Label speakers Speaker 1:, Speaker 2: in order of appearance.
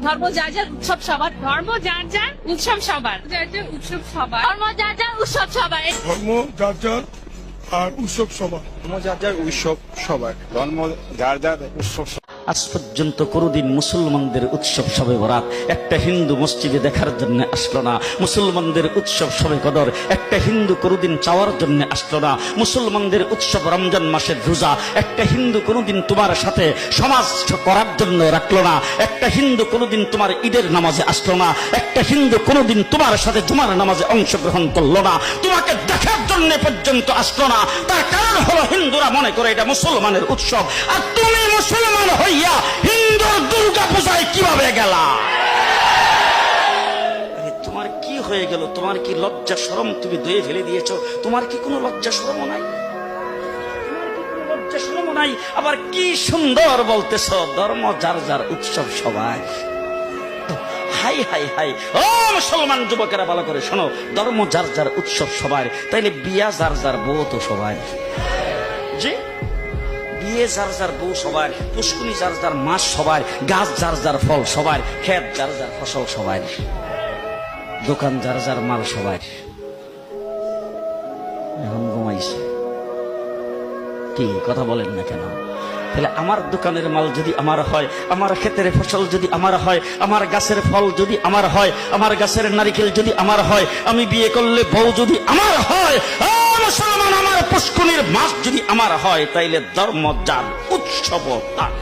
Speaker 1: ধর্ম যার যার উৎসব সবার, ধর্ম যার যার উৎসব সবার, যার যার উৎসব সবার, ধর্ম যার যার উৎসব সবার,
Speaker 2: ধর্ম যার যার আর উৎসব সবার।
Speaker 3: ধর্ম যার যার উৎসব সবার, ধর্ম যার যার উৎসব।
Speaker 4: আজ পর্যন্ত কোনদিন মুসলমানদের উৎসব শবে বরাত একটা হিন্দু মসজিদে দেখার জন্য আসলো না। মুসলমানদের উৎসব শবে কদর একটা হিন্দু কোনদিন চাওয়ার জন্য আসলো না। মুসলমানদের উৎসব রমজান মাসের রোজা একটা হিন্দু কোনদিন তোমার সাথে সমাজ করার জন্য রাখলো না। একটা হিন্দু কোনদিন তোমার ঈদের নামাজে আসলো না। একটা হিন্দু কোনদিন তোমার সাথে জুমার নামাজে অংশগ্রহণ করলো না। তোমাকে দেখার জন্য পর্যন্ত আসলো না। তার কারণ হলো হিন্দুরা মনে করে এটা মুসলমানের উৎসব, আর তুমি মুসলমান হইয়া হিন্দুর দুর্গা পূজায় কিভাবে গেলা? তোমার কি হয়ে গেল? তোমার কি লজ্জা শরম তুমি ধুয়ে ফেলে দিয়েছো? তোমার কি কোনো লজ্জা শরম নাই? লজ্জা শরম নাই? আবার কি সুন্দর বলতেছ, ধর্ম যার যার উৎসব সবাই। হাই হাই হাই, ও মুসলমান যুবকেরা ভালো করে শোনো, ধর্ম যার যার উৎসব সবাই, তাইলে বিয়া যার যার বউ তো সবাই। যে বিয়ে যার যার বউ সবার, পুষ্কুনি যার যার মাছ সবার, গাছ যার যার ফল সবার, ক্ষেত যার যার ফসল সবার, দোকান যার যার মাল সবার। এখন ঘুমাইছে কি কথা বলেন না কেন? তাহলে আমার দোকানের মাল যদি আমার হয়, আমার ক্ষেতের ফসল যদি আমার হয়, আমার গাছের ফল যদি আমার হয়, আমার গাছের নারিকেল যদি আমার হয়, আমি বিয়ে করলে বউ যদি আমার হয়, মুসলমান আমার পুষ্কুনির মাছ যদি আমার হয়, তাইলে ধর্ম যার উৎসব তার।